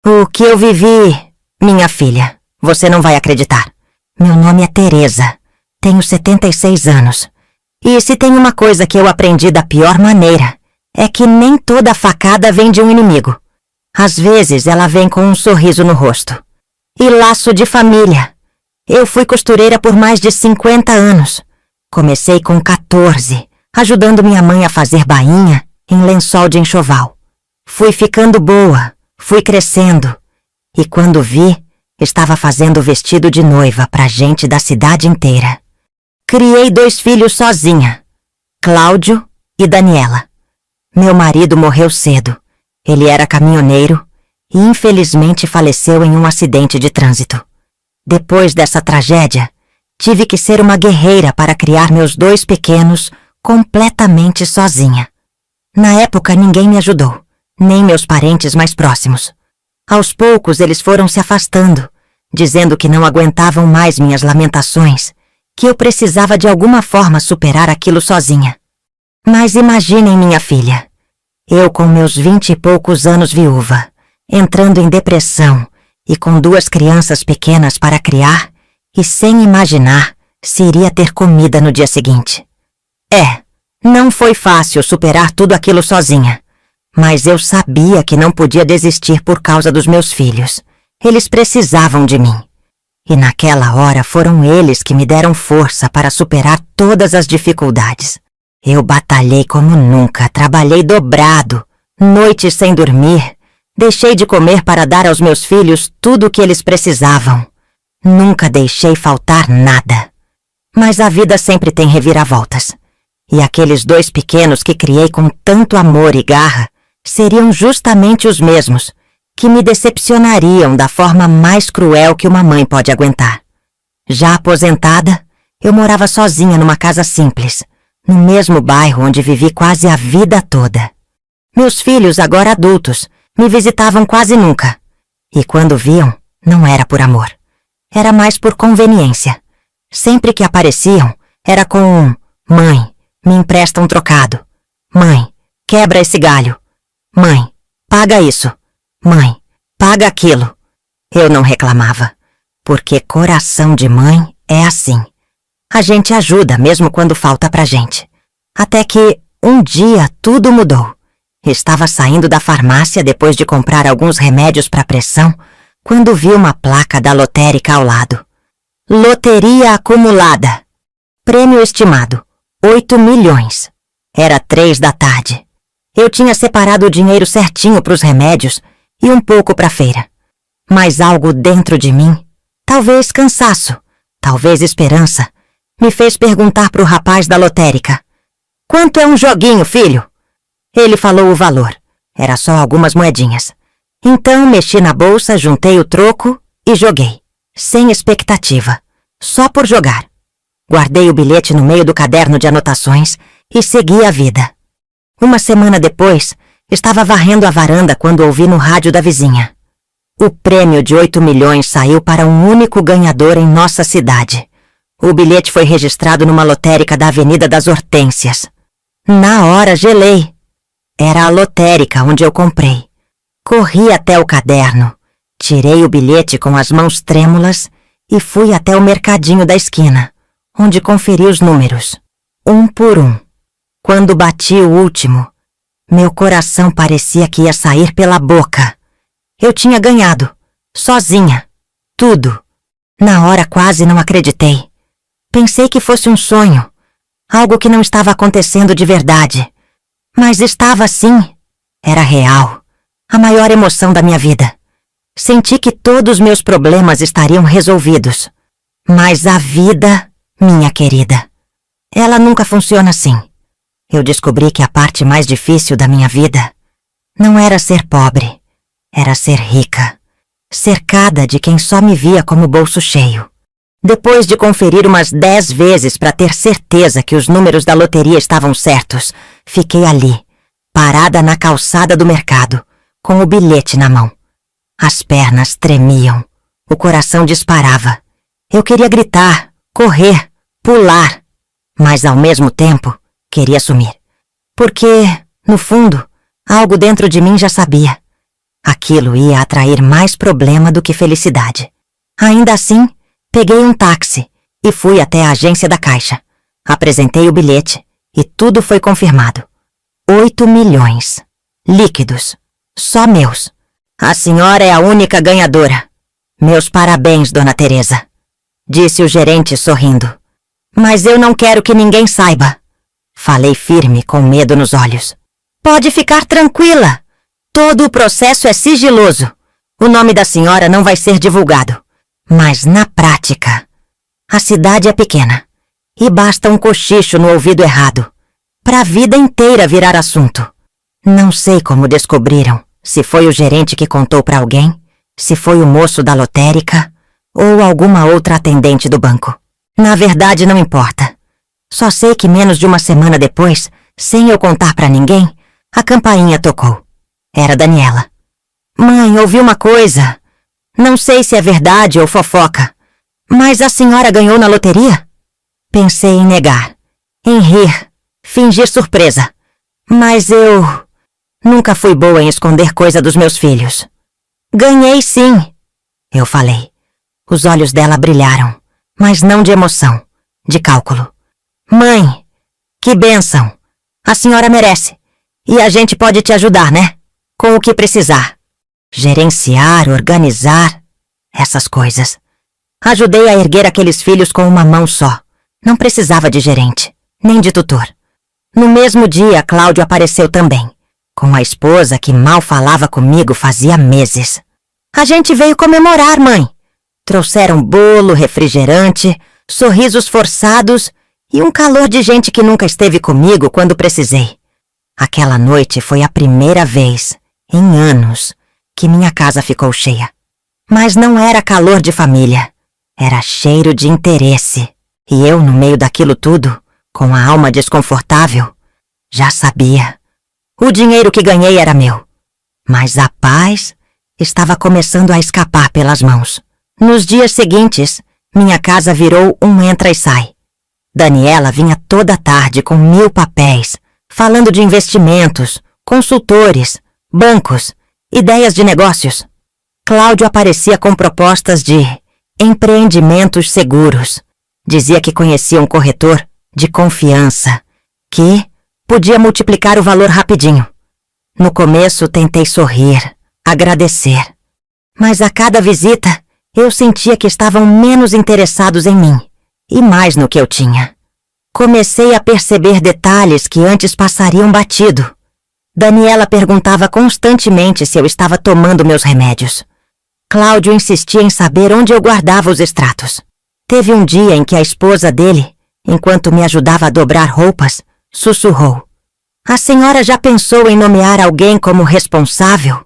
O que eu vivi, minha filha, você não vai acreditar. Meu nome é Teresa. Tenho 76 anos. E se tem uma coisa que eu aprendi da pior maneira, é que nem toda facada vem de um inimigo. Às vezes ela vem com um sorriso no rosto. E laço de família. Eu fui costureira por mais de 50 anos. Comecei com 14, ajudando minha mãe a fazer bainha em lençol de enxoval. Fui ficando boa, fui crescendo. E quando vi, estava fazendo vestido de noiva pra gente da cidade inteira. Criei 2 filhos sozinha, Cláudio e Daniela. Meu marido morreu cedo. Ele era caminhoneiro e infelizmente faleceu em um acidente de trânsito. Depois dessa tragédia, tive que ser uma guerreira para criar meus 2 pequenos completamente sozinha. Na época ninguém me ajudou, nem meus parentes mais próximos. Aos poucos eles foram se afastando, dizendo que não aguentavam mais minhas lamentações, que eu precisava de alguma forma superar aquilo sozinha. Mas imaginem minha filha, eu com meus 20 e poucos anos viúva, entrando em depressão e com 2 crianças pequenas para criar e sem imaginar se iria ter comida no dia seguinte. Não foi fácil superar tudo aquilo sozinha, mas eu sabia que não podia desistir por causa dos meus filhos. Eles precisavam de mim. E naquela hora foram eles que me deram força para superar todas as dificuldades. Eu batalhei como nunca, trabalhei dobrado, noites sem dormir, deixei de comer para dar aos meus filhos tudo o que eles precisavam. Nunca deixei faltar nada. Mas a vida sempre tem reviravoltas. E aqueles 2 pequenos que criei com tanto amor e garra seriam justamente os mesmos que me decepcionariam da forma mais cruel que uma mãe pode aguentar. Já aposentada, eu morava sozinha numa casa simples, no mesmo bairro onde vivi quase a vida toda. Meus filhos, agora adultos, me visitavam quase nunca. E quando viam, não era por amor. Era mais por conveniência. Sempre que apareciam, era com um "Mãe, me empresta um trocado. Mãe, quebra esse galho. Mãe, paga isso. Mãe, paga aquilo." Eu não reclamava, porque coração de mãe é assim. A gente ajuda mesmo quando falta pra gente. Até que, um dia, tudo mudou. Estava saindo da farmácia depois de comprar alguns remédios para pressão, quando vi uma placa da lotérica ao lado. Loteria acumulada. Prêmio estimado, 8 milhões. Era 3 da tarde. Eu tinha separado o dinheiro certinho para os remédios e um pouco para a feira. Mas algo dentro de mim, talvez cansaço, talvez esperança, me fez perguntar para o rapaz da lotérica: "Quanto é um joguinho, filho?" Ele falou o valor. Era só algumas moedinhas. Então mexi na bolsa, juntei o troco e joguei. Sem expectativa. Só por jogar. Guardei o bilhete no meio do caderno de anotações e segui a vida. Uma semana depois, estava varrendo a varanda quando ouvi no rádio da vizinha: o prêmio de 8 milhões saiu para um único ganhador em nossa cidade. O bilhete foi registrado numa lotérica da Avenida das Hortênsias. Na hora gelei. Era a lotérica onde eu comprei. Corri até o caderno, tirei o bilhete com as mãos trêmulas e fui até o mercadinho da esquina, onde conferi os números, um por um. Quando bati o último, meu coração parecia que ia sair pela boca. Eu tinha ganhado, sozinha, tudo. Na hora quase não acreditei. Pensei que fosse um sonho, algo que não estava acontecendo de verdade. Mas estava sim. Era real. A maior emoção da minha vida. Senti que todos os meus problemas estariam resolvidos. Mas a vida, minha querida, ela nunca funciona assim. Eu descobri que a parte mais difícil da minha vida não era ser pobre, era ser rica, cercada de quem só me via como bolso cheio. Depois de conferir umas 10 vezes para ter certeza que os números da loteria estavam certos, fiquei ali, parada na calçada do mercado, com o bilhete na mão. As pernas tremiam, o coração disparava. Eu queria gritar, correr, pular, mas ao mesmo tempo queria sumir. Porque, no fundo, algo dentro de mim já sabia. Aquilo ia atrair mais problema do que felicidade. Ainda assim, peguei um táxi e fui até a agência da Caixa. Apresentei o bilhete e tudo foi confirmado. 8 milhões. Líquidos. Só meus. A senhora é a única ganhadora. Meus parabéns, Dona Teresa, disse o gerente sorrindo. Mas eu não quero que ninguém saiba. Falei firme, com medo nos olhos. Pode ficar tranquila. Todo o processo é sigiloso. O nome da senhora não vai ser divulgado. Mas na prática, a cidade é pequena e basta um cochicho no ouvido errado para a vida inteira virar assunto. Não sei como descobriram, se foi o gerente que contou para alguém, se foi o moço da lotérica ou alguma outra atendente do banco. Na verdade, não importa. Só sei que menos de uma semana depois, sem eu contar para ninguém, a campainha tocou. Era Daniela. Mãe, ouvi uma coisa. Não sei se é verdade ou fofoca, mas a senhora ganhou na loteria? Pensei em negar, em rir, fingir surpresa. Mas eu nunca fui boa em esconder coisa dos meus filhos. Ganhei sim, eu falei. Os olhos dela brilharam, mas não de emoção, de cálculo. Mãe, que bênção! A senhora merece. E a gente pode te ajudar, né? Com o que precisar. Gerenciar, organizar, essas coisas. Ajudei a erguer aqueles filhos com uma mão só. Não precisava de gerente, nem de tutor. No mesmo dia, Cláudio apareceu também, com a esposa que mal falava comigo fazia meses. A gente veio comemorar, mãe. Trouxeram bolo, refrigerante, sorrisos forçados e um calor de gente que nunca esteve comigo quando precisei. Aquela noite foi a primeira vez, em anos, que minha casa ficou cheia. Mas não era calor de família, era cheiro de interesse. E eu, no meio daquilo tudo, com a alma desconfortável, já sabia. O dinheiro que ganhei era meu, mas a paz estava começando a escapar pelas mãos. Nos dias seguintes, minha casa virou um entra e sai. Daniela vinha toda tarde com 1000 papéis, falando de investimentos, consultores, bancos, ideias de negócios. Cláudio aparecia com propostas de empreendimentos seguros. Dizia que conhecia um corretor de confiança, que podia multiplicar o valor rapidinho. No começo tentei sorrir, agradecer. Mas a cada visita, eu sentia que estavam menos interessados em mim, e mais no que eu tinha. Comecei a perceber detalhes que antes passariam batido. Daniela perguntava constantemente se eu estava tomando meus remédios. Cláudio insistia em saber onde eu guardava os extratos. Teve um dia em que a esposa dele, enquanto me ajudava a dobrar roupas, sussurrou. A senhora já pensou em nomear alguém como responsável?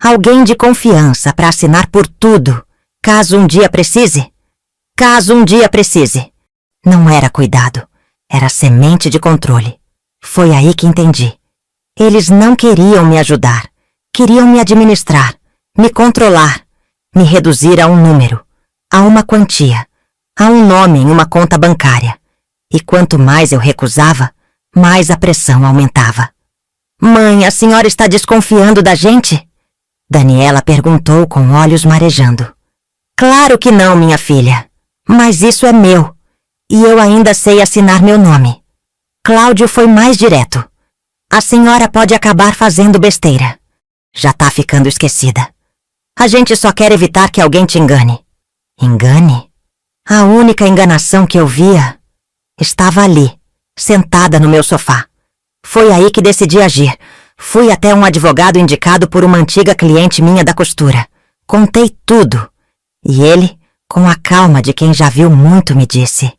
Alguém de confiança para assinar por tudo, caso um dia precise? Caso um dia precise. Não era cuidado, era semente de controle. Foi aí que entendi. Eles não queriam me ajudar, queriam me administrar, me controlar, me reduzir a um número, a uma quantia, a um nome em uma conta bancária. E quanto mais eu recusava, mais a pressão aumentava. Mãe, a senhora está desconfiando da gente? Daniela perguntou com olhos marejando. Claro que não, minha filha. Mas isso é meu. E eu ainda sei assinar meu nome. Cláudio foi mais direto. A senhora pode acabar fazendo besteira. Já tá ficando esquecida. A gente só quer evitar que alguém te engane. Engane? A única enganação que eu via estava ali, sentada no meu sofá. Foi aí que decidi agir. Fui até um advogado indicado por uma antiga cliente minha da costura. Contei tudo. E ele, com a calma de quem já viu muito, me disse: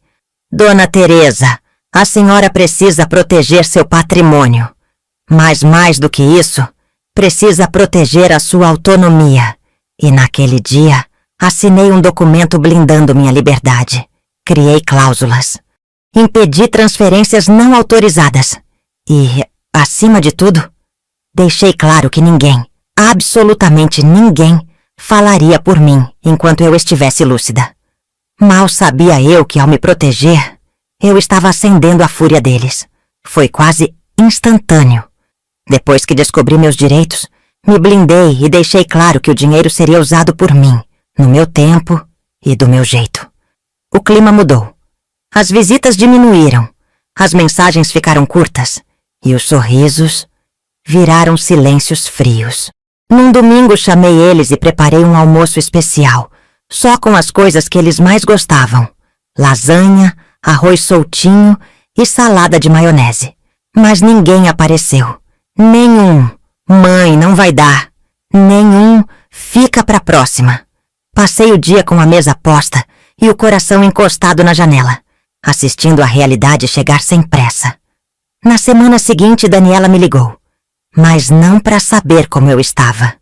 Dona Teresa, a senhora precisa proteger seu patrimônio. Mas mais do que isso, precisa proteger a sua autonomia. E naquele dia, assinei um documento blindando minha liberdade. Criei cláusulas. Impedi transferências não autorizadas. E, acima de tudo, deixei claro que ninguém, absolutamente ninguém, falaria por mim enquanto eu estivesse lúcida. Mal sabia eu que, ao me proteger, eu estava acendendo a fúria deles. Foi quase instantâneo. Depois que descobri meus direitos, Me blindei e deixei claro que o dinheiro seria usado por mim, no meu tempo e do meu jeito. O clima mudou. As visitas diminuíram, as mensagens ficaram curtas e os sorrisos viraram silêncios frios. Num domingo chamei eles e preparei um almoço especial, só com as coisas que eles mais gostavam: lasanha, arroz soltinho e salada de maionese. Mas ninguém apareceu. Nenhum "mãe, não vai dar", nenhum "fica pra próxima". Passei o dia com a mesa posta e o coração encostado na janela, assistindo a realidade chegar sem pressa. Na semana seguinte, Daniela me ligou, mas não para saber como eu estava.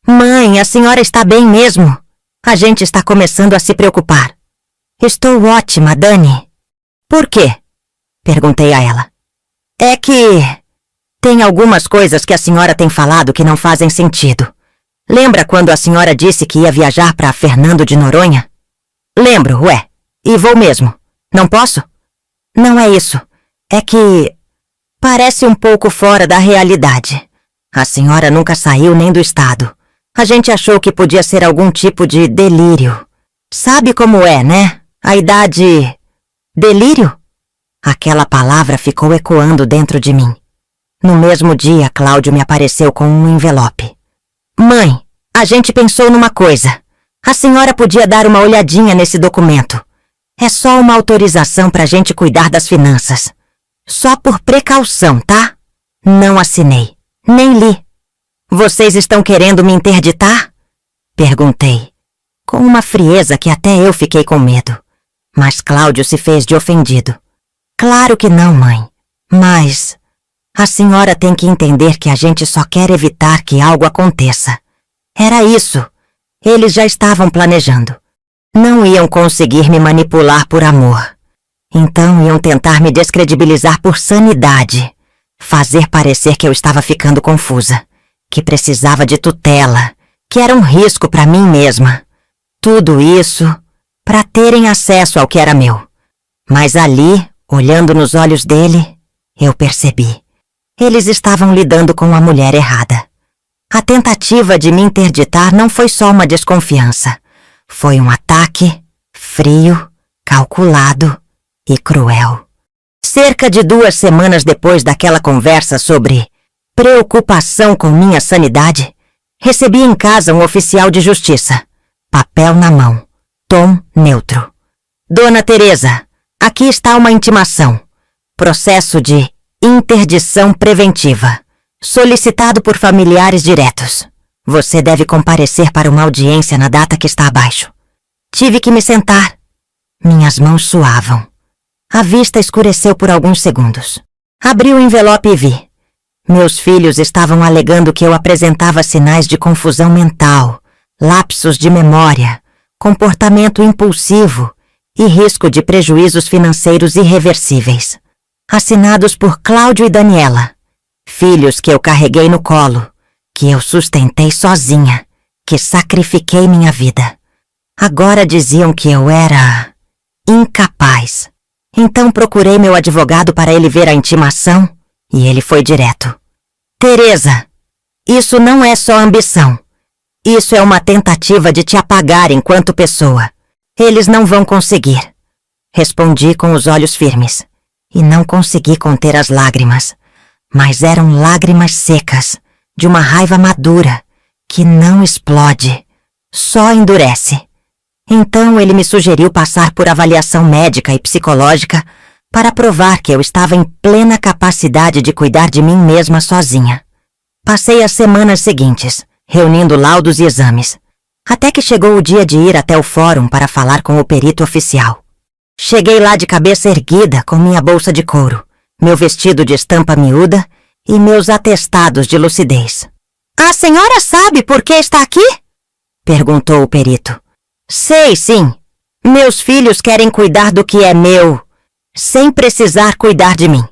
"Mãe, a senhora está bem mesmo? A gente está começando a se preocupar." "Estou ótima, Dani." "Por quê?" perguntei a ela. "É que tem algumas coisas que a senhora tem falado que não fazem sentido. Lembra quando a senhora disse que ia viajar para Fernando de Noronha?" "Lembro, ué. E vou mesmo. Não posso?" "Não é isso. É que parece um pouco fora da realidade. A senhora nunca saiu nem do estado. A gente achou que podia ser algum tipo de delírio. Sabe como é, né? A idade... Delírio?" Aquela palavra ficou ecoando dentro de mim. No mesmo dia, Cláudio me apareceu com um envelope. "Mãe, a gente pensou numa coisa. A senhora podia dar uma olhadinha nesse documento. É só uma autorização pra gente cuidar das finanças. Só por precaução, tá?" Não assinei, nem li. "Vocês estão querendo me interditar?" perguntei, com uma frieza que até eu fiquei com medo. Mas Cláudio se fez de ofendido. "Claro que não, mãe. Mas a senhora tem que entender que a gente só quer evitar que algo aconteça." Era isso. Eles já estavam planejando. Não iam conseguir me manipular por amor. Então iam tentar me descredibilizar por sanidade. Fazer parecer que eu estava ficando confusa, que precisava de tutela, que era um risco para mim mesma. Tudo isso para terem acesso ao que era meu. Mas ali, olhando nos olhos dele, eu percebi. Eles estavam lidando com a mulher errada. A tentativa de me interditar não foi só uma desconfiança. Foi um ataque frio, calculado e cruel. Cerca de 2 semanas depois daquela conversa sobre preocupação com minha sanidade, recebi em casa um oficial de justiça. Papel na mão, tom neutro. "Dona Teresa, aqui está uma intimação. Processo de interdição preventiva. Solicitado por familiares diretos. Você deve comparecer para uma audiência na data que está abaixo." Tive que me sentar. Minhas mãos suavam. A vista escureceu por alguns segundos. Abri o envelope e vi. Meus filhos estavam alegando que eu apresentava sinais de confusão mental, lapsos de memória, comportamento impulsivo e risco de prejuízos financeiros irreversíveis. Assinados por Cláudio e Daniela. Filhos que eu carreguei no colo, que eu sustentei sozinha, que sacrifiquei minha vida. Agora diziam que eu era incapaz. Então procurei meu advogado para ele ver a intimação e ele foi direto. "Teresa, isso não é só ambição. Isso é uma tentativa de te apagar enquanto pessoa. Eles não vão conseguir." Respondi com os olhos firmes e não consegui conter as lágrimas. Mas eram lágrimas secas, de uma raiva madura, que não explode, só endurece. Então ele me sugeriu passar por avaliação médica e psicológica para provar que eu estava em plena capacidade de cuidar de mim mesma sozinha. Passei as semanas seguintes, reunindo laudos e exames, até que chegou o dia de ir até o fórum para falar com o perito oficial. Cheguei lá de cabeça erguida com minha bolsa de couro, meu vestido de estampa miúda e meus atestados de lucidez. "A senhora sabe por que está aqui?" perguntou o perito. "Sei, sim. Meus filhos querem cuidar do que é meu, sem precisar cuidar de mim."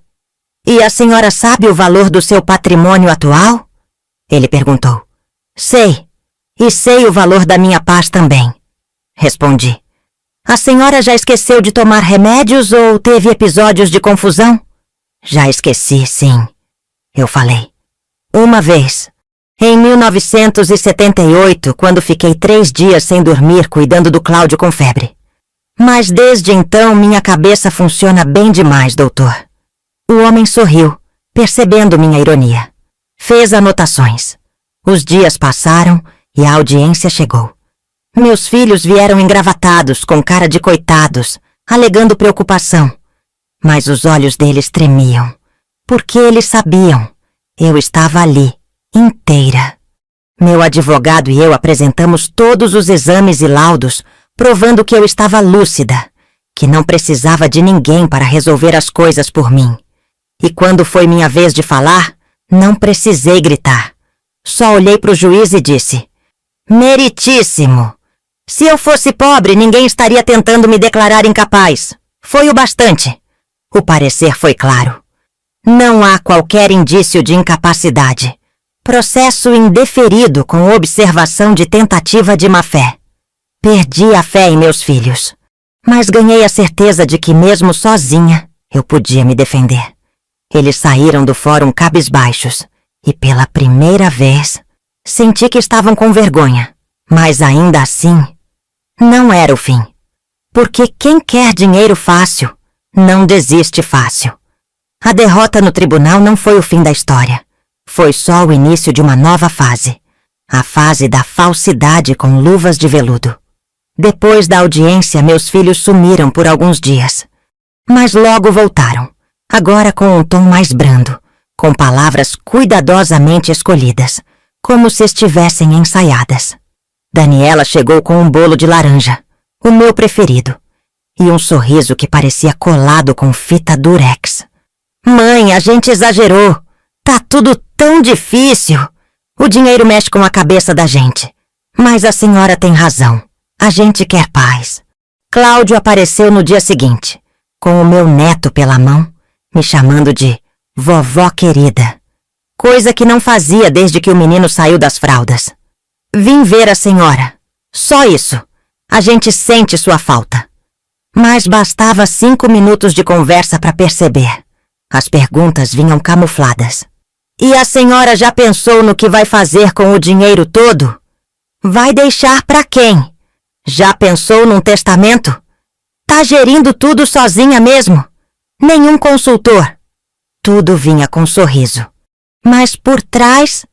"E a senhora sabe o valor do seu patrimônio atual?" ele perguntou. "Sei. E sei o valor da minha paz também", respondi. "A senhora já esqueceu de tomar remédios ou teve episódios de confusão?" "Já esqueci, sim", eu falei. "Uma vez. Em 1978, quando fiquei 3 dias sem dormir cuidando do Cláudio com febre. Mas desde então minha cabeça funciona bem demais, doutor. O homem sorriu, percebendo minha ironia. Fez anotações. Os dias passaram e a audiência chegou. Meus filhos vieram engravatados, com cara de coitados, alegando preocupação. Mas os olhos deles tremiam, porque eles sabiam. Eu estava ali, inteira. Meu advogado e eu apresentamos todos os exames e laudos, provando que eu estava lúcida, que não precisava de ninguém para resolver as coisas por mim. E quando foi minha vez de falar, não precisei gritar. Só olhei para o juiz e disse: meritíssimo! Se eu fosse pobre, ninguém estaria tentando me declarar incapaz. Foi o bastante. O parecer foi claro. Não há qualquer indício de incapacidade. Processo indeferido com observação de tentativa de má-fé. Perdi a fé em meus filhos, mas ganhei a certeza de que mesmo sozinha eu podia me defender. Eles saíram do fórum cabisbaixos e pela primeira vez senti que estavam com vergonha, mas ainda assim não era o fim. Porque quem quer dinheiro fácil não desiste fácil. A derrota no tribunal não foi o fim da história. Foi só o início de uma nova fase. A fase da falsidade com luvas de veludo. Depois da audiência, meus filhos sumiram por alguns dias. Mas logo voltaram, agora com um tom mais brando, com palavras cuidadosamente escolhidas, como se estivessem ensaiadas. Daniela chegou com um bolo de laranja, o meu preferido, e um sorriso que parecia colado com fita durex. Mãe, a gente exagerou. Tá tudo tão difícil. O dinheiro mexe com a cabeça da gente. Mas a senhora tem razão. A gente quer paz. Cláudio apareceu no dia seguinte, com o meu neto pela mão, me chamando de vovó querida. Coisa que não fazia desde que o menino saiu das fraldas. Vim ver a senhora. Só isso. A gente sente sua falta. Mas bastava 5 minutos de conversa para perceber. As perguntas vinham camufladas. E a senhora já pensou no que vai fazer com o dinheiro todo? Vai deixar para quem? Já pensou num testamento? Tá gerindo tudo sozinha mesmo? Nenhum consultor? Tudo vinha com sorriso. Mas por trás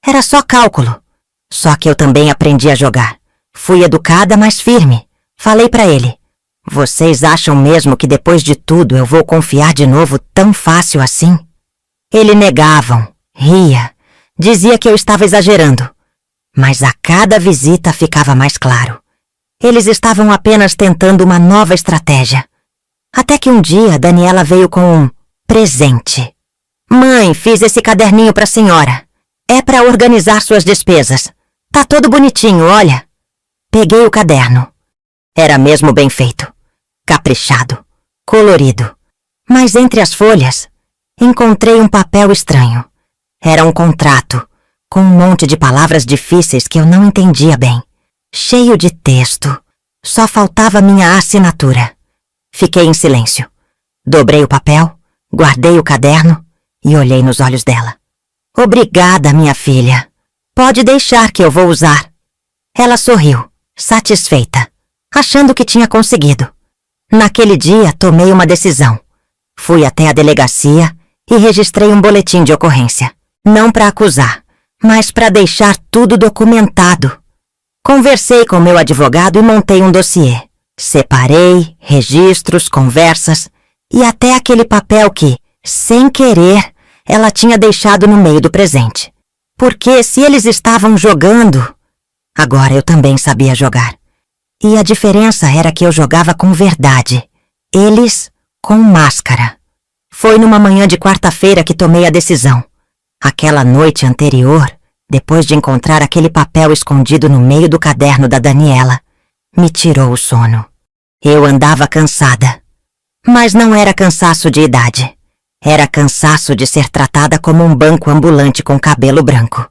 era só cálculo. Só que eu também aprendi a jogar. Fui educada, mas firme. Falei para ele: vocês acham mesmo que depois de tudo eu vou confiar de novo tão fácil assim? Ele negavam, ria, dizia que eu estava exagerando. Mas a cada visita ficava mais claro. Eles estavam apenas tentando uma nova estratégia. Até que um dia Daniela veio com um presente. Mãe, fiz esse caderninho para a senhora. É para organizar suas despesas. Tá todo bonitinho, olha. Peguei o caderno. Era mesmo bem feito. Caprichado, colorido. Mas entre as folhas, encontrei um papel estranho. Era um contrato, com um monte de palavras difíceis que eu não entendia bem. Cheio de texto. Só faltava minha assinatura. Fiquei em silêncio. Dobrei o papel, guardei o caderno e olhei nos olhos dela. Obrigada, minha filha. Pode deixar que eu vou usar. Ela sorriu, satisfeita, achando que tinha conseguido. Naquele dia, tomei uma decisão. Fui até a delegacia e registrei um boletim de ocorrência. Não para acusar, mas para deixar tudo documentado. Conversei com meu advogado e montei um dossiê. Separei registros, conversas e até aquele papel que, sem querer, ela tinha deixado no meio do presente. Porque se eles estavam jogando, agora eu também sabia jogar. E a diferença era que eu jogava com verdade. Eles com máscara. Foi numa manhã de quarta-feira que tomei a decisão. Aquela noite anterior, depois de encontrar aquele papel escondido no meio do caderno da Daniela, me tirou o sono. Eu andava cansada. Mas não era cansaço de idade. Era cansaço de ser tratada como um banco ambulante com cabelo branco.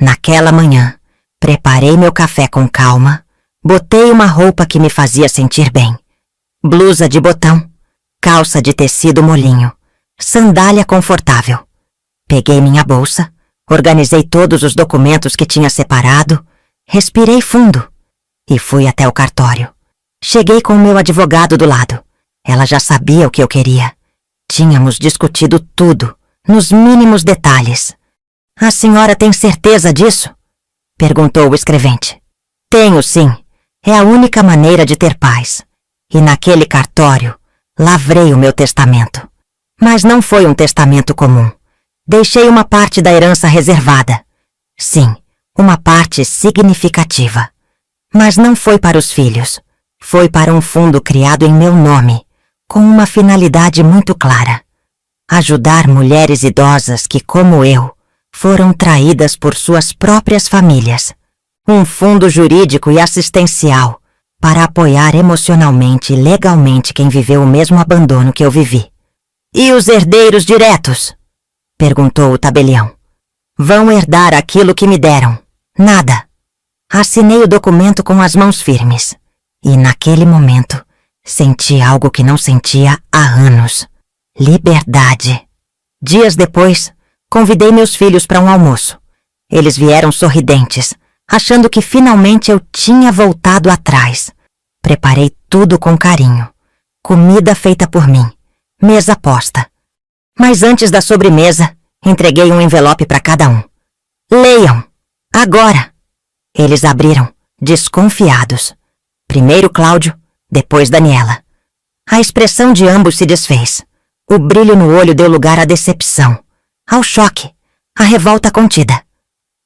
Naquela manhã, preparei meu café com calma, botei uma roupa que me fazia sentir bem. Blusa de botão, calça de tecido molinho, sandália confortável. Peguei minha bolsa, Organizei todos os documentos que tinha separado, respirei fundo e fui até o cartório. Cheguei com o meu advogado do lado. Ela já sabia o que eu queria. Tínhamos discutido tudo, nos mínimos detalhes. A senhora tem certeza disso? Perguntou o escrevente. Tenho sim. É a única maneira de ter paz. E naquele cartório, lavrei o meu testamento. Mas não foi um testamento comum. Deixei uma parte da herança reservada. Sim, uma parte significativa. Mas não foi para os filhos. Foi para um fundo criado em meu nome, com uma finalidade muito clara: ajudar mulheres idosas que, como eu, foram traídas por suas próprias famílias. Um fundo jurídico e assistencial para apoiar emocionalmente e legalmente quem viveu o mesmo abandono que eu vivi. E os herdeiros diretos? Perguntou o tabelião. Vão herdar aquilo que me deram. Nada. Assinei o documento com as mãos firmes. E naquele momento, senti algo que não sentia há anos. Liberdade. Dias depois, convidei meus filhos para um almoço. Eles vieram sorridentes, achando que finalmente eu tinha voltado atrás. Preparei tudo com carinho. Comida feita por mim. Mesa posta. Mas antes da sobremesa, entreguei um envelope para cada um. Leiam! Agora! Eles abriram, desconfiados. Primeiro Cláudio, depois Daniela. A expressão de ambos se desfez. O brilho no olho deu lugar à decepção, ao choque, à revolta contida.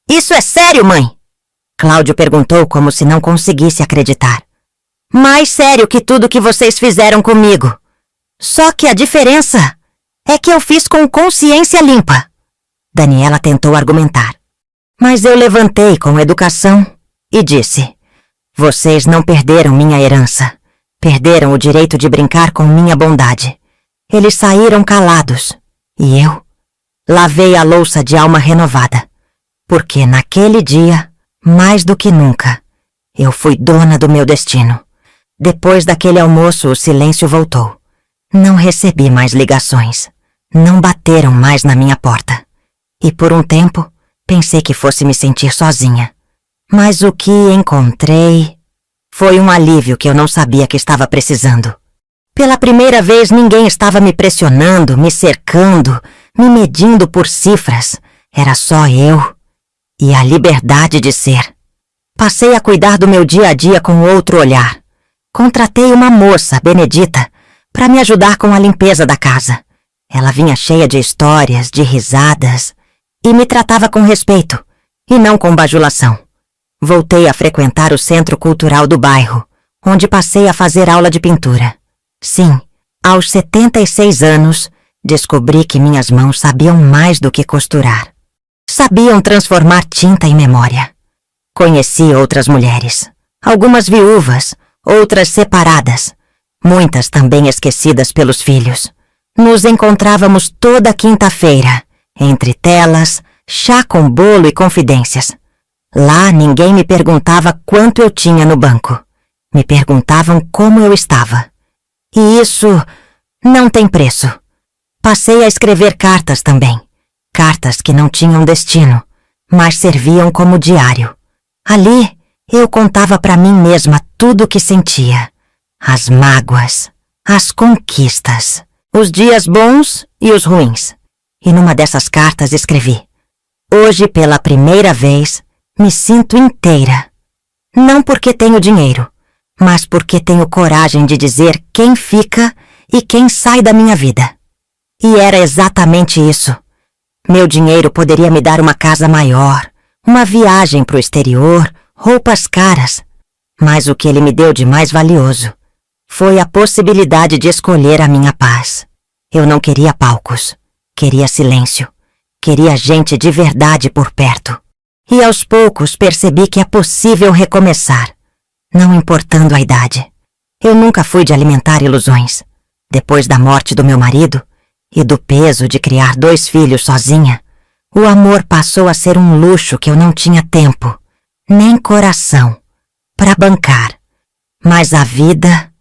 Isso é sério, mãe? Cláudio perguntou como se não conseguisse acreditar. Mais sério que tudo que vocês fizeram comigo. Só que a diferença é que eu fiz com consciência limpa. Daniela tentou argumentar. Mas eu levantei com educação e disse: vocês não perderam minha herança. Perderam o direito de brincar com minha bondade. Eles saíram calados. E eu lavei a louça de alma renovada. Porque naquele dia, mais do que nunca, eu fui dona do meu destino. Depois daquele almoço, o silêncio voltou. Não recebi mais ligações. Não bateram mais na minha porta. E por um tempo, pensei que fosse me sentir sozinha. Mas o que encontrei foi um alívio que eu não sabia que estava precisando. Pela primeira vez, ninguém estava me pressionando, me cercando, me medindo por cifras. Era só eu e a liberdade de ser. Passei a cuidar do meu dia a dia com outro olhar. Contratei uma moça, Benedita, para me ajudar com a limpeza da casa. Ela vinha cheia de histórias, de risadas, e me tratava com respeito, e não com bajulação. Voltei a frequentar o centro cultural do bairro, onde passei a fazer aula de pintura. Sim, aos 76 anos, descobri que minhas mãos sabiam mais do que costurar. Sabiam transformar tinta em memória. Conheci outras mulheres, algumas viúvas, outras separadas, muitas também esquecidas pelos filhos. Nos encontrávamos toda quinta-feira, entre telas, chá com bolo e confidências. Lá ninguém me perguntava quanto eu tinha no banco. Me perguntavam como eu estava. E isso não tem preço. Passei a escrever cartas também. Cartas que não tinham destino, mas serviam como diário. Ali, eu contava para mim mesma tudo o que sentia. As mágoas, as conquistas, os dias bons e os ruins. E numa dessas cartas escrevi: hoje, pela primeira vez, me sinto inteira. Não porque tenho dinheiro, mas porque tenho coragem de dizer quem fica e quem sai da minha vida. E era exatamente isso. Meu dinheiro poderia me dar uma casa maior, uma viagem para o exterior, roupas caras. Mas o que ele me deu de mais valioso foi a possibilidade de escolher a minha paz. Eu não queria palcos, queria silêncio, queria gente de verdade por perto. E aos poucos percebi que é possível recomeçar, não importando a idade. Eu nunca fui de alimentar ilusões. Depois da morte do meu marido e do peso de criar 2 filhos sozinha, o amor passou a ser um luxo que eu não tinha tempo, nem coração, para bancar. Mas a vida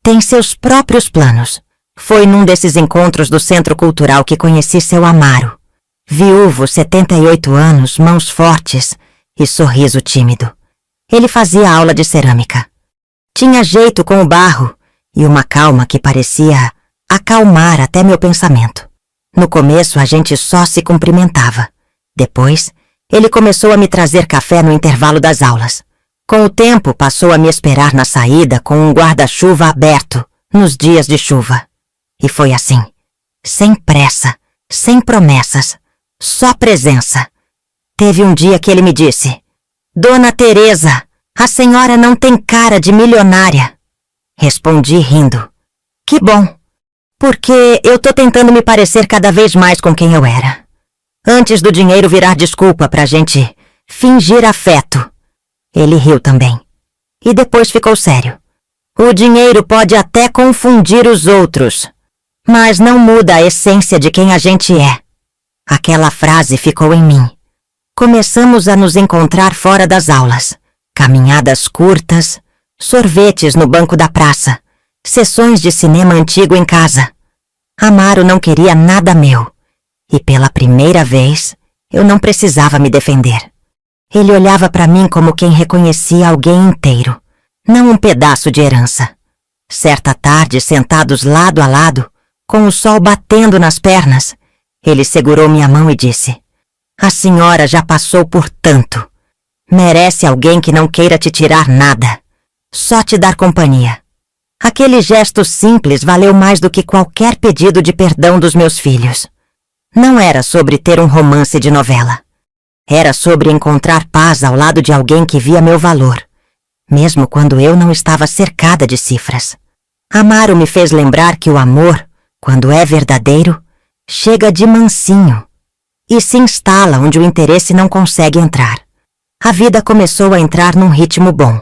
tem seus próprios planos. Foi num desses encontros do Centro Cultural que conheci seu Amaro. Viúvo, 78 anos, mãos fortes e sorriso tímido. Ele fazia aula de cerâmica. Tinha jeito com o barro e uma calma que parecia acalmar até meu pensamento. No começo, a gente só se cumprimentava. Depois, ele começou a me trazer café no intervalo das aulas. Com o tempo, passou a me esperar na saída com um guarda-chuva aberto nos dias de chuva. E foi assim, sem pressa, sem promessas, só presença. Teve um dia que ele me disse: "Dona Teresa, a senhora não tem cara de milionária." Respondi rindo: "Que bom, porque eu tô tentando me parecer cada vez mais com quem eu era. Antes do dinheiro virar desculpa pra gente fingir afeto." Ele riu também. E depois ficou sério. "O dinheiro pode até confundir os outros, mas não muda a essência de quem a gente é." Aquela frase ficou em mim. Começamos a nos encontrar fora das aulas. Caminhadas curtas, sorvetes no banco da praça, sessões de cinema antigo em casa. Amaro não queria nada meu. E pela primeira vez, eu não precisava me defender. Ele olhava para mim como quem reconhecia alguém inteiro, não um pedaço de herança. Certa tarde, sentados lado a lado, com o sol batendo nas pernas, ele segurou minha mão e disse: "A senhora já passou por tanto. Merece alguém que não queira te tirar nada, só te dar companhia." Aquele gesto simples valeu mais do que qualquer pedido de perdão dos meus filhos. Não era sobre ter um romance de novela. Era sobre encontrar paz ao lado de alguém que via meu valor, mesmo quando eu não estava cercada de cifras. Amaro me fez lembrar que o amor, quando é verdadeiro, chega de mansinho e se instala onde o interesse não consegue entrar. A vida começou a entrar num ritmo bom.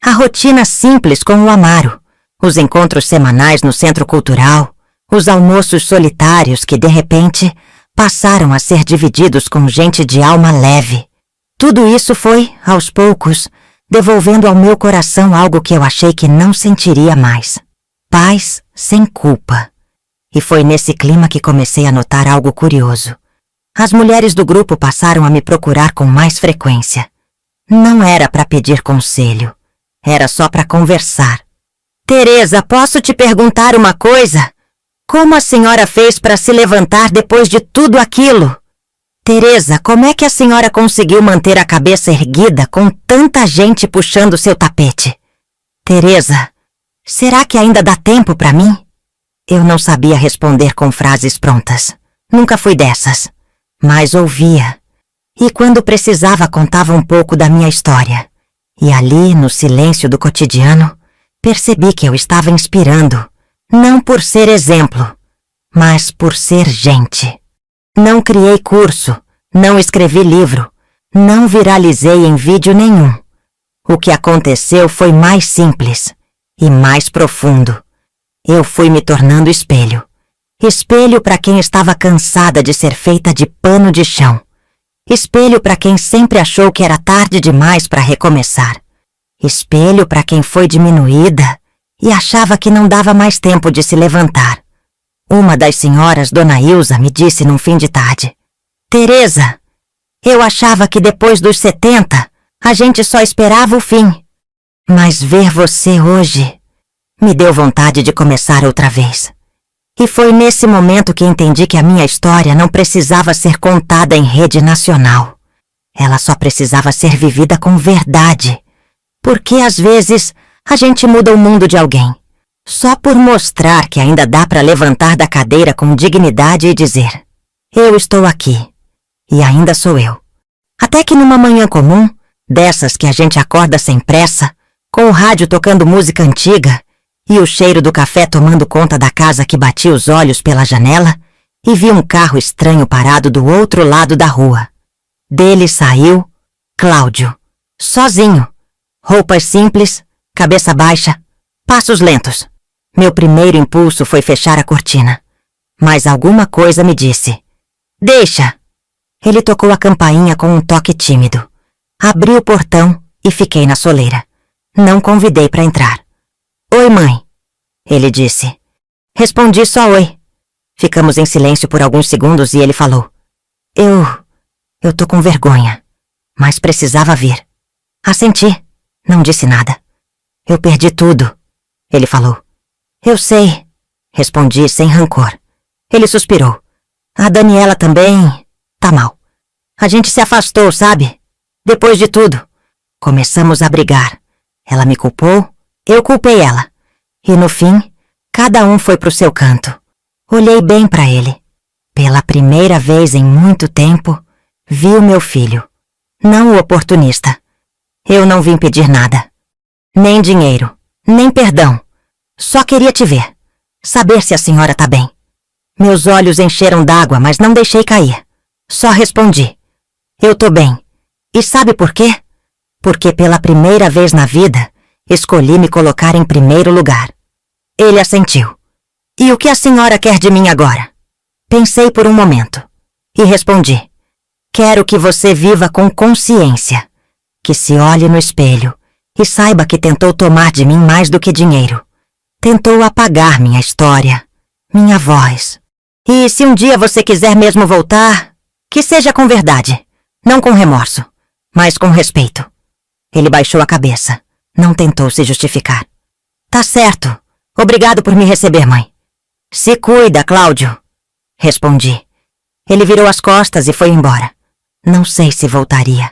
A rotina simples com o Amaro, os encontros semanais no centro cultural, os almoços solitários que, de repente, passaram a ser divididos com gente de alma leve. Tudo isso foi, aos poucos, devolvendo ao meu coração algo que eu achei que não sentiria mais. Paz sem culpa. E foi nesse clima que comecei a notar algo curioso. As mulheres do grupo passaram a me procurar com mais frequência. Não era para pedir conselho. Era só para conversar. "Teresa, posso te perguntar uma coisa? Como a senhora fez para se levantar depois de tudo aquilo? Teresa, como é que a senhora conseguiu manter a cabeça erguida com tanta gente puxando seu tapete? Teresa, será que ainda dá tempo para mim?" Eu não sabia responder com frases prontas. Nunca fui dessas. Mas ouvia. E quando precisava contava um pouco da minha história. E ali, no silêncio do cotidiano, percebi que eu estava inspirando. Não por ser exemplo, mas por ser gente. Não criei curso, não escrevi livro, não viralizei em vídeo nenhum. O que aconteceu foi mais simples e mais profundo. Eu fui me tornando espelho. Espelho para quem estava cansada de ser feita de pano de chão. Espelho para quem sempre achou que era tarde demais para recomeçar. Espelho para quem foi diminuída e achava que não dava mais tempo de se levantar. Uma das senhoras, Dona Ilza, me disse num fim de tarde: "Teresa, eu achava que depois dos 70 a gente só esperava o fim. Mas ver você hoje me deu vontade de começar outra vez." E foi nesse momento que entendi que a minha história não precisava ser contada em rede nacional. Ela só precisava ser vivida com verdade. Porque às vezes a gente muda o mundo de alguém, só por mostrar que ainda dá para levantar da cadeira com dignidade e dizer: "Eu estou aqui, e ainda sou eu." Até que numa manhã comum, dessas que a gente acorda sem pressa, com o rádio tocando música antiga e o cheiro do café tomando conta da casa que batia os olhos pela janela, e vi um carro estranho parado do outro lado da rua. Dele saiu Cláudio, sozinho, roupas simples, cabeça baixa, passos lentos. Meu primeiro impulso foi fechar a cortina, mas alguma coisa me disse: "Deixa." Ele tocou a campainha com um toque tímido. Abri o portão e fiquei na soleira. Não convidei para entrar. "Oi, mãe," ele disse. Respondi só oi. Ficamos em silêncio por alguns segundos e ele falou: Eu tô com vergonha, mas precisava vir. Assenti, não disse nada. Eu perdi tudo, ele falou. Eu sei, respondi sem rancor. Ele suspirou. A Daniela também tá mal. A gente se afastou, sabe? Depois de tudo, começamos a brigar. Ela me culpou, eu culpei ela. E no fim, cada um foi pro seu canto. Olhei bem pra ele. Pela primeira vez em muito tempo, vi o meu filho. Não o oportunista. Eu não vim pedir nada. Nem dinheiro, nem perdão. Só queria te ver. Saber se a senhora tá bem. Meus olhos encheram d'água, mas não deixei cair. Só respondi. Eu tô bem. E sabe por quê? Porque pela primeira vez na vida, escolhi me colocar em primeiro lugar. Ele assentiu. E o que a senhora quer de mim agora? Pensei por um momento. E respondi. Quero que você viva com consciência. Que se olhe no espelho e saiba que tentou tomar de mim mais do que dinheiro. Tentou apagar minha história, minha voz. E se um dia você quiser mesmo voltar, que seja com verdade, não com remorso, mas com respeito. Ele baixou a cabeça, não tentou se justificar. Tá certo. Obrigado por me receber, mãe. Se cuida, Cláudio. Respondi. Ele virou as costas e foi embora. Não sei se voltaria.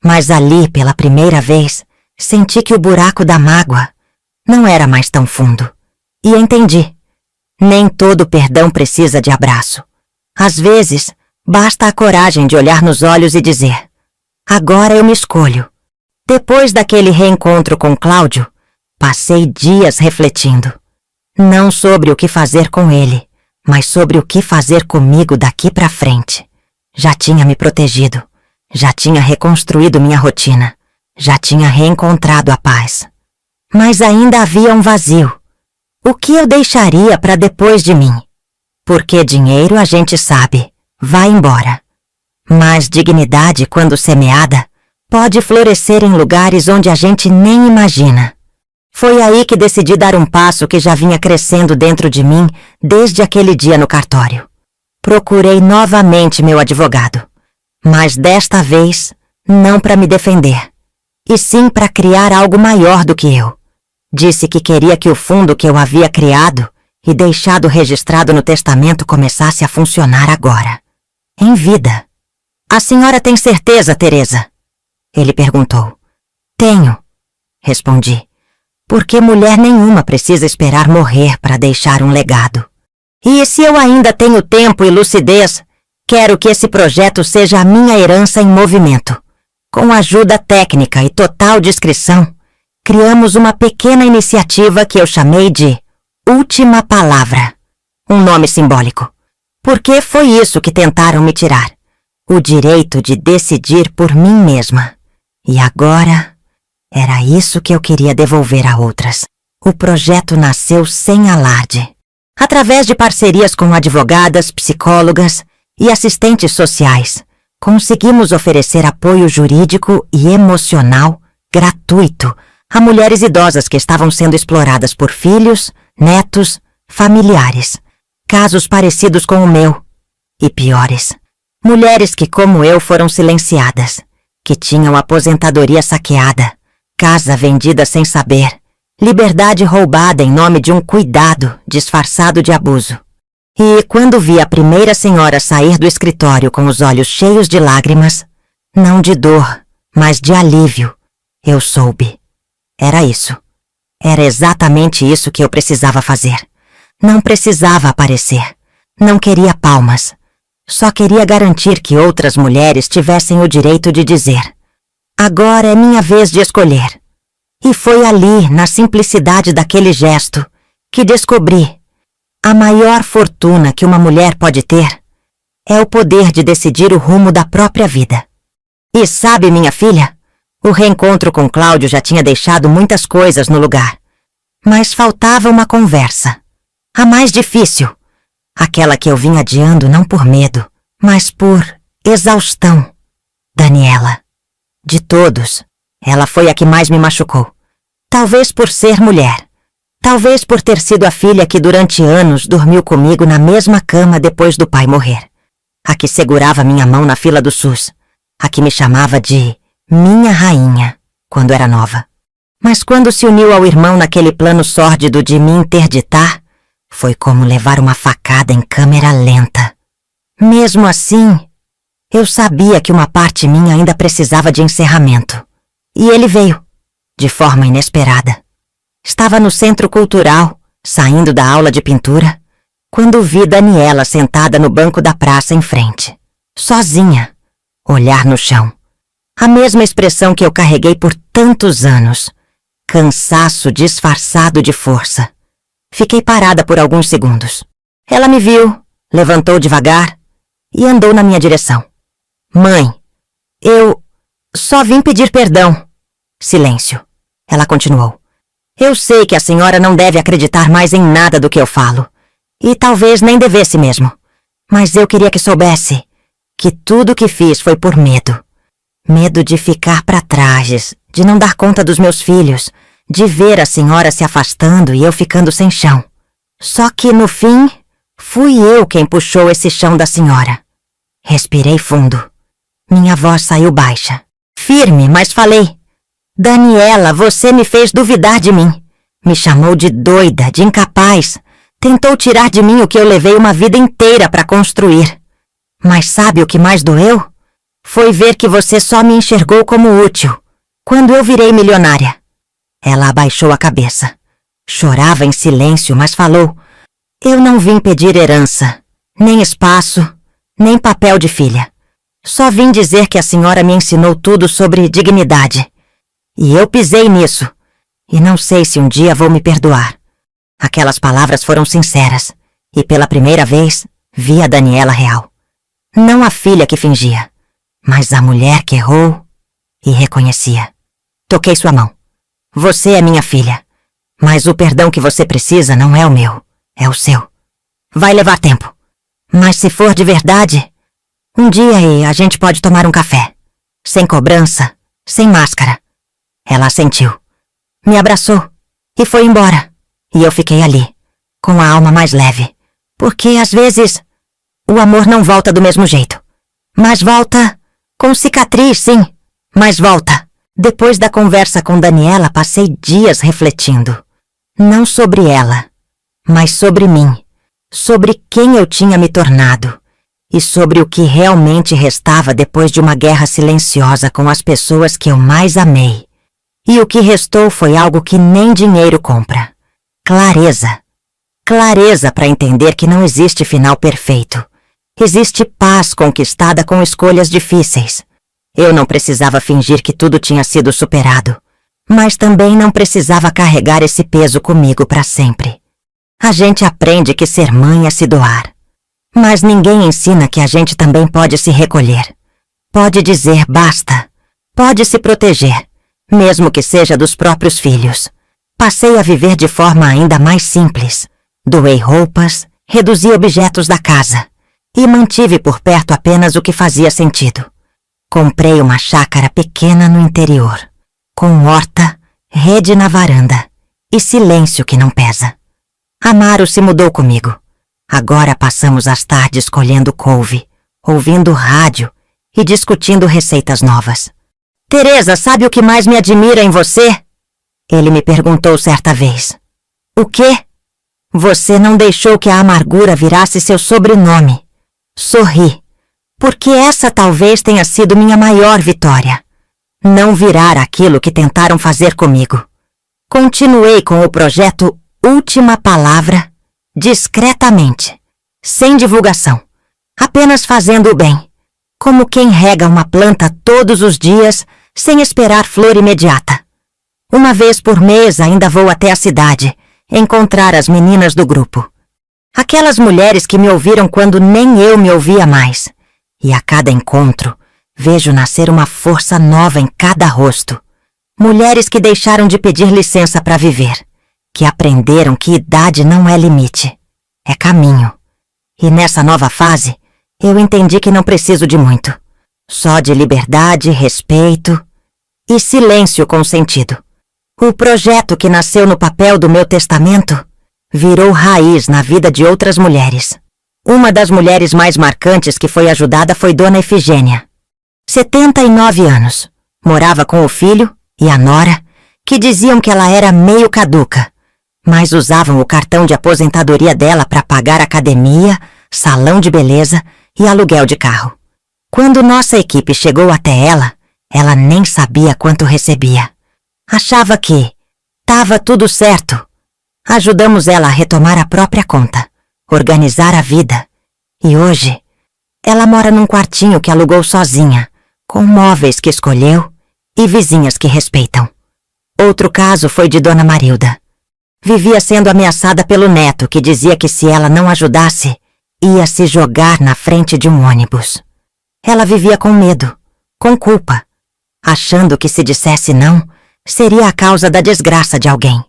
Mas ali, pela primeira vez, senti que o buraco da mágoa não era mais tão fundo. E entendi. Nem todo perdão precisa de abraço. Às vezes, basta a coragem de olhar nos olhos e dizer: agora eu me escolho. Depois daquele reencontro com Cláudio, passei dias refletindo. Não sobre o que fazer com ele, mas sobre o que fazer comigo daqui pra frente. Já tinha me protegido. Já tinha reconstruído minha rotina. Já tinha reencontrado a paz. Mas ainda havia um vazio. O que eu deixaria para depois de mim? Porque dinheiro, a gente sabe, vai embora. Mas dignidade, quando semeada, pode florescer em lugares onde a gente nem imagina. Foi aí que decidi dar um passo que já vinha crescendo dentro de mim desde aquele dia no cartório. Procurei novamente meu advogado. Mas desta vez, não para me defender, e sim para criar algo maior do que eu. Disse que queria que o fundo que eu havia criado e deixado registrado no testamento começasse a funcionar agora, em vida. A senhora tem certeza, Teresa? Ele perguntou. Tenho, respondi, porque mulher nenhuma precisa esperar morrer para deixar um legado. E se eu ainda tenho tempo e lucidez, quero que esse projeto seja a minha herança em movimento. Com ajuda técnica e total discrição, criamos uma pequena iniciativa que eu chamei de Última Palavra. Um nome simbólico. Porque foi isso que tentaram me tirar. O direito de decidir por mim mesma. E agora, era isso que eu queria devolver a outras. O projeto nasceu sem alarde. Através de parcerias com advogadas, psicólogas e assistentes sociais, conseguimos oferecer apoio jurídico e emocional gratuito a mulheres idosas que estavam sendo exploradas por filhos, netos, familiares. Casos parecidos com o meu. E piores. Mulheres que, como eu, foram silenciadas, que tinham aposentadoria saqueada, casa vendida sem saber, liberdade roubada em nome de um cuidado disfarçado de abuso. E quando vi a primeira senhora sair do escritório com os olhos cheios de lágrimas, não de dor, mas de alívio, eu soube. Era isso. Era exatamente isso que eu precisava fazer. Não precisava aparecer. Não queria palmas. Só queria garantir que outras mulheres tivessem o direito de dizer: agora é minha vez de escolher. E foi ali, na simplicidade daquele gesto, que descobri: a maior fortuna que uma mulher pode ter é o poder de decidir o rumo da própria vida. E sabe, minha filha, o reencontro com Cláudio já tinha deixado muitas coisas no lugar. Mas faltava uma conversa. A mais difícil. Aquela que eu vim adiando não por medo, mas por exaustão. Daniela. De todos, ela foi a que mais me machucou. Talvez por ser mulher. Talvez por ter sido a filha que durante anos dormiu comigo na mesma cama depois do pai morrer. a que segurava minha mão na fila do SUS, a que me chamava de minha rainha quando era nova. Mas quando se uniu ao irmão naquele plano sórdido de me interditar, foi como levar uma facada em câmera lenta. Mesmo assim, eu sabia que uma parte minha ainda precisava de encerramento. E ele veio, de forma inesperada. Estava no centro cultural, saindo da aula de pintura, quando vi Daniela sentada no banco da praça em frente, sozinha, olhar no chão. A mesma expressão que eu carreguei por tantos anos, cansaço disfarçado de força. Fiquei parada por alguns segundos. Ela me viu, levantou devagar e andou na minha direção. Mãe, eu só vim pedir perdão. Silêncio. Ela continuou. Eu sei que a senhora não deve acreditar mais em nada do que eu falo. E talvez nem devesse mesmo. Mas eu queria que soubesse que tudo o que fiz foi por medo. Medo de ficar para trás, de não dar conta dos meus filhos, de ver a senhora se afastando e eu ficando sem chão. Só que, no fim, fui eu quem puxou esse chão da senhora. Respirei fundo. Minha voz saiu baixa. Firme, mas falei. Daniela, você me fez duvidar de mim. Me chamou de doida, de incapaz. Tentou tirar de mim o que eu levei uma vida inteira para construir. Mas sabe o que mais doeu? Foi ver que você só me enxergou como útil, quando eu virei milionária. Ela abaixou a cabeça. Chorava em silêncio, mas falou. Eu não vim pedir herança, nem espaço, nem papel de filha. Só vim dizer que a senhora me ensinou tudo sobre dignidade. E eu pisei nisso. E não sei se um dia vou me perdoar. Aquelas palavras foram sinceras. E pela primeira vez, vi a Daniela real. Não a filha que fingia, mas a mulher que errou e reconhecia. Toquei sua mão. Você é minha filha. Mas o perdão que você precisa não é o meu, é o seu. Vai levar tempo. Mas se for de verdade, um dia aí a gente pode tomar um café. Sem cobrança, sem máscara. Ela assentiu. Me abraçou e foi embora. E eu fiquei ali, com a alma mais leve. Porque, às vezes, o amor não volta do mesmo jeito. Mas volta com cicatriz, sim. Mas volta. Depois da conversa com Daniela, passei dias refletindo. Não sobre ela, mas sobre mim. Sobre quem eu tinha me tornado. E sobre o que realmente restava depois de uma guerra silenciosa com as pessoas que eu mais amei. E o que restou foi algo que nem dinheiro compra. Clareza. Clareza para entender que não existe final perfeito. Existe paz conquistada com escolhas difíceis. Eu não precisava fingir que tudo tinha sido superado, mas também não precisava carregar esse peso comigo para sempre. A gente aprende que ser mãe é se doar, mas ninguém ensina que a gente também pode se recolher. Pode dizer basta, pode se proteger, mesmo que seja dos próprios filhos. Passei a viver de forma ainda mais simples. Doei roupas, reduzi objetos da casa e mantive por perto apenas o que fazia sentido. Comprei uma chácara pequena no interior, com horta, rede na varanda e silêncio que não pesa. Amaro se mudou comigo. Agora passamos as tardes colhendo couve, ouvindo rádio e discutindo receitas novas. Teresa, sabe o que mais me admira em você? Ele me perguntou certa vez. O quê? Você não deixou que a amargura virasse seu sobrenome. Sorri, porque essa talvez tenha sido minha maior vitória. Não virar aquilo que tentaram fazer comigo. Continuei com o projeto Última Palavra, discretamente, sem divulgação, apenas fazendo o bem, como quem rega uma planta todos os dias sem esperar flor imediata. Uma vez por mês ainda vou até a cidade, encontrar as meninas do grupo. Aquelas mulheres que me ouviram quando nem eu me ouvia mais. E a cada encontro, vejo nascer uma força nova em cada rosto. Mulheres que deixaram de pedir licença para viver. Que aprenderam que idade não é limite. É caminho. E nessa nova fase, eu entendi que não preciso de muito. Só de liberdade, respeito e silêncio com sentido. O projeto que nasceu no papel do meu testamento virou raiz na vida de outras mulheres. Uma das mulheres mais marcantes que foi ajudada foi Dona Efigênia. 79 anos. Morava com o filho e a nora, que diziam que ela era meio caduca, mas usavam o cartão de aposentadoria dela para pagar academia, salão de beleza e aluguel de carro. Quando nossa equipe chegou até ela nem sabia quanto recebia. Achava que estava tudo certo. Ajudamos ela a retomar a própria conta, organizar a vida. E hoje, ela mora num quartinho que alugou sozinha, com móveis que escolheu e vizinhas que respeitam. Outro caso foi de Dona Marilda. Vivia sendo ameaçada pelo neto, que dizia que se ela não ajudasse, ia se jogar na frente de um ônibus. Ela vivia com medo, com culpa, achando que se dissesse não, seria a causa da desgraça de alguém.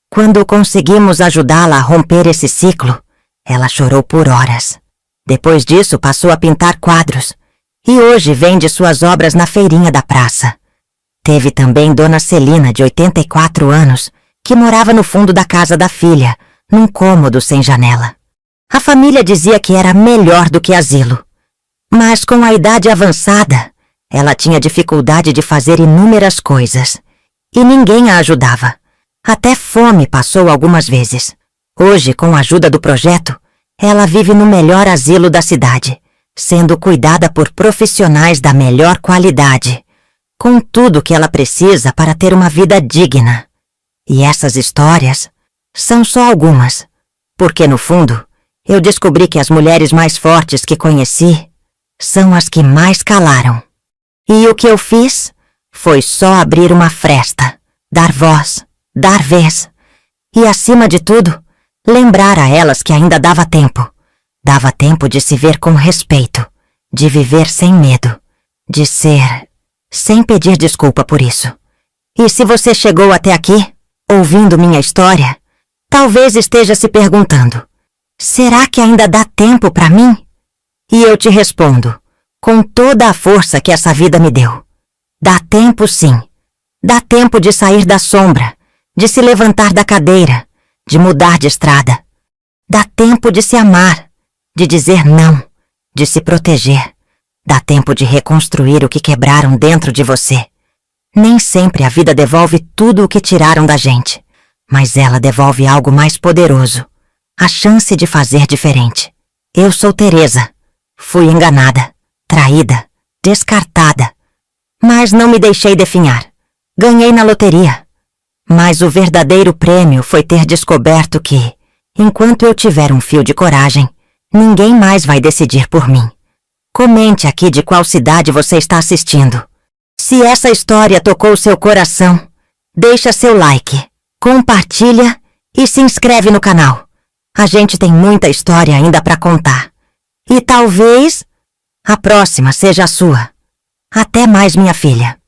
Quando conseguimos ajudá-la a romper esse ciclo, ela chorou por horas. Depois disso, passou a pintar quadros e hoje vende suas obras na feirinha da praça. Teve também Dona Celina, de 84 anos, que morava no fundo da casa da filha, num cômodo sem janela. A família dizia que era melhor do que asilo. Mas com a idade avançada, ela tinha dificuldade de fazer inúmeras coisas. E ninguém a ajudava. Até fome passou algumas vezes. Hoje, com a ajuda do projeto, ela vive no melhor asilo da cidade, sendo cuidada por profissionais da melhor qualidade, com tudo que ela precisa para ter uma vida digna. E essas histórias são só algumas, porque no fundo, eu descobri que as mulheres mais fortes que conheci são as que mais calaram. E o que eu fiz foi só abrir uma fresta, dar voz, dar vez, e acima de tudo, lembrar a elas que ainda dava tempo. Dava tempo de se ver com respeito, de viver sem medo, de ser, sem pedir desculpa por isso. E se você chegou até aqui, ouvindo minha história, talvez esteja se perguntando, será que ainda dá tempo para mim? E eu te respondo, com toda a força que essa vida me deu. Dá tempo sim. Dá tempo de sair da sombra, de se levantar da cadeira, de mudar de estrada. Dá tempo de se amar, de dizer não, de se proteger. Dá tempo de reconstruir o que quebraram dentro de você. Nem sempre a vida devolve tudo o que tiraram da gente, mas ela devolve algo mais poderoso, a chance de fazer diferente. Eu sou Teresa. Fui enganada, traída, descartada, mas não me deixei definhar. Ganhei na loteria. Mas o verdadeiro prêmio foi ter descoberto que, enquanto eu tiver um fio de coragem, ninguém mais vai decidir por mim. Comente aqui de qual cidade você está assistindo. Se essa história tocou seu coração, deixa seu like, compartilha e se inscreve no canal. A gente tem muita história ainda para contar. E talvez a próxima seja a sua. Até mais, minha filha.